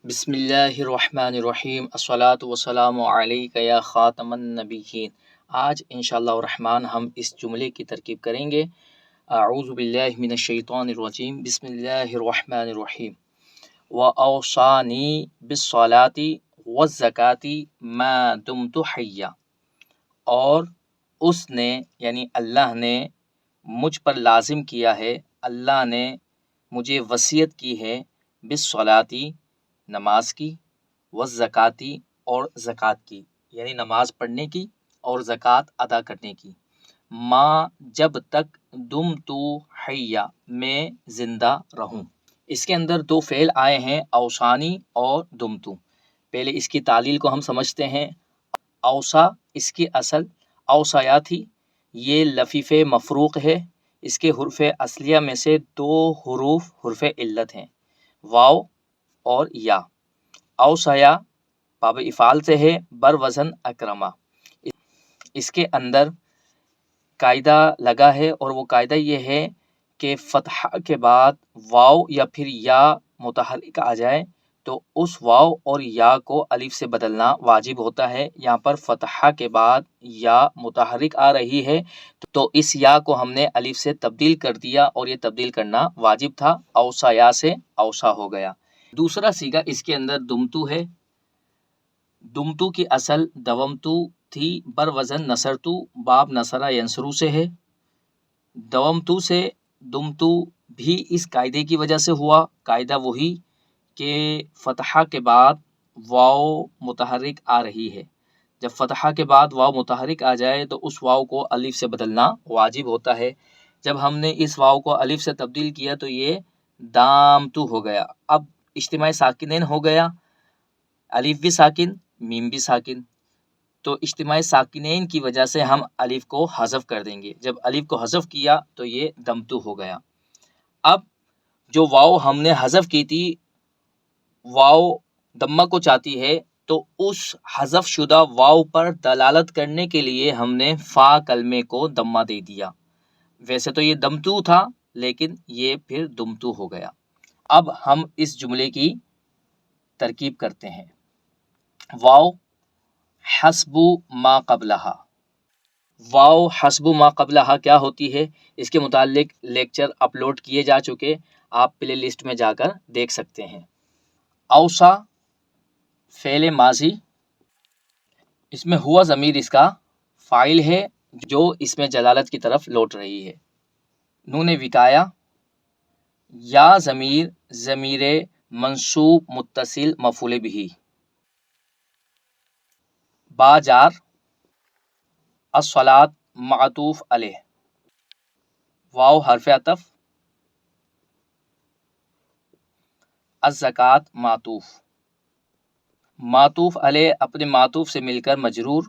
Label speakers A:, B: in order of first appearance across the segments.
A: بسم اللہ الرحمن الرحیم الصلاۃ والسلام علیک یا خاتم النبیین۔ آج انشاءاللہ الرحمن ہم اس جملے کی ترکیب کریں گے۔ اعوذ باللہ من الشیطان الرجیم، بسم اللہ الرحمن الرحیم۔ وَأَوْصَانِي بِالصَّلَاةِ وَالزَّكَاةِ مَا دُمْتُ حَيًّا، اور اس نے یعنی اللہ نے مجھ پر لازم کیا ہے، اللہ نے مجھے وصیت کی ہے، بالصلاۃ نماز کی، والزکاتی اور زکوٰۃ کی، یعنی نماز پڑھنے کی اور زکوٰۃ ادا کرنے کی، ماں جب تک دم تو حیا میں زندہ رہوں۔ اس کے اندر دو فعل آئے ہیں، اوصانی اور دمتو۔ پہلے اس کی تعلیل کو ہم سمجھتے ہیں۔ اوصا اس کی اصل اوصایا تھی، یہ لفیف مفروق ہے، اس کے حروف اصلیہ میں سے دو حروف حرف علت ہیں، واو اور یا۔ اوصایا باب افعال سے ہے، بر وزن اکرما۔ اس کے اندر قاعدہ لگا ہے، اور وہ قاعدہ یہ ہے کہ فتحہ کے بعد واو یا پھر یا متحرک آ جائے تو اس واو اور یا کو الف سے بدلنا واجب ہوتا ہے۔ یہاں پر فتحہ کے بعد یا متحرک آ رہی ہے تو اس یا کو ہم نے الف سے تبدیل کر دیا، اور یہ تبدیل کرنا واجب تھا، اوصایا سے اوصا ہو گیا۔ دوسرا صیغہ اس کے اندر دمتو ہے۔ دمتو کی اصل دومتو تھی، بر وزن نصرتو، باب نصرہ ینصرو سے ہے۔ دومتو سے دمتو بھی اس قاعدے کی وجہ سے ہوا، قاعدہ وہی کہ فتحہ کے بعد واو متحرک آ رہی ہے، جب فتحہ کے بعد واو متحرک آ جائے تو اس واو کو الف سے بدلنا واجب ہوتا ہے۔ جب ہم نے اس واو کو الف سے تبدیل کیا تو یہ دامتو ہو گیا۔ اب اجتماع ساکنین ہو گیا، الف بھی ساکن میم بھی ساکن، تو اجتماع ساکنین کی وجہ سے ہم الف کو حذف کر دیں گے۔ جب الف کو حذف کیا تو یہ دمتو ہو گیا۔ اب جو واو ہم نے حذف کی تھی، واو دمہ کو چاہتی ہے، تو اس حذف شدہ واو پر دلالت کرنے کے لیے ہم نے فا کلمے کو دمہ دے دیا۔ ویسے تو یہ دمتو تھا لیکن یہ پھر دمتو ہو گیا۔ اب ہم اس جملے کی ترکیب کرتے ہیں۔ واو حسب ما قبلہا۔ واو حسب ما قبلہا کیا ہوتی ہے؟ اس کے متعلق لیکچر اپلوڈ کیے جا چکے، آپ پلے لسٹ میں جا کر دیکھ سکتے ہیں۔ اوصا فعل ماضی، اس میں ہوا ضمیر اس کا فاعل ہے جو اس میں جلالت کی طرف لوٹ رہی ہے۔ نون وقایا، یا ضمیر ضمیر منصوب متصل مفعول بہ، با جار، الصلاۃ معطوف علیہ، واو حرف عطف، الزکوٰۃ معطوف۔ معطوف علیہ اپنے معطوف سے مل کر مجرور،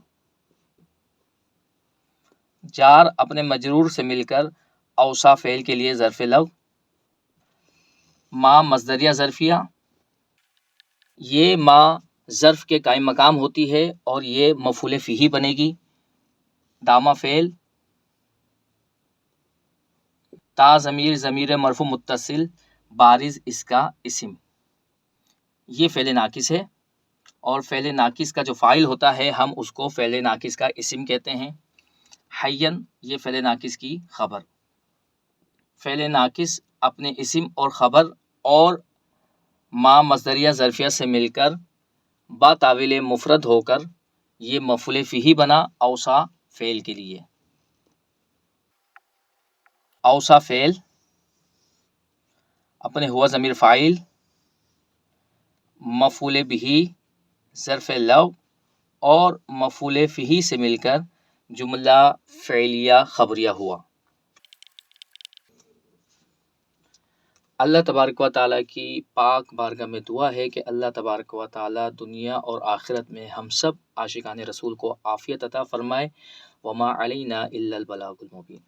A: جار اپنے مجرور سے مل کر اوصا فعل کے لیے ظرف لو، ما مصدریہ ظرفیہ، یہ ما ظرف کے قائم مقام ہوتی ہے اور یہ مفعول فیہ بنے گی، دامہ فعل، تا ضمیر ضمیر مرفوع متصل بارز اس کا اسم، یہ فعل ناقص ہے، اور فعل ناقص کا جو فاعل ہوتا ہے ہم اس کو فعل ناقص کا اسم کہتے ہیں۔ حین یہ فعل ناقص کی خبر۔ فعل ناقص اپنے اسم اور خبر اور ما مصدریہ ظرفیہ سے مل کر با تاویل مفرد ہو کر یہ مفعول فیہ بنا اوصا فعل کے لیے۔ اوصا فعل اپنے ہوا ضمیر فاعل، مفعول بہ ظرف لو اور مفعول فیہ سے مل کر جملہ فعلیہ خبریہ ہوا۔ اللہ تبارک و تعالیٰ کی پاک بارگاہ میں دعا ہے کہ اللہ تبارک و تعالیٰ دنیا اور آخرت میں ہم سب عاشقان رسول کو عافیت عطا فرمائے۔ وما علینا الا البلاغ المبین۔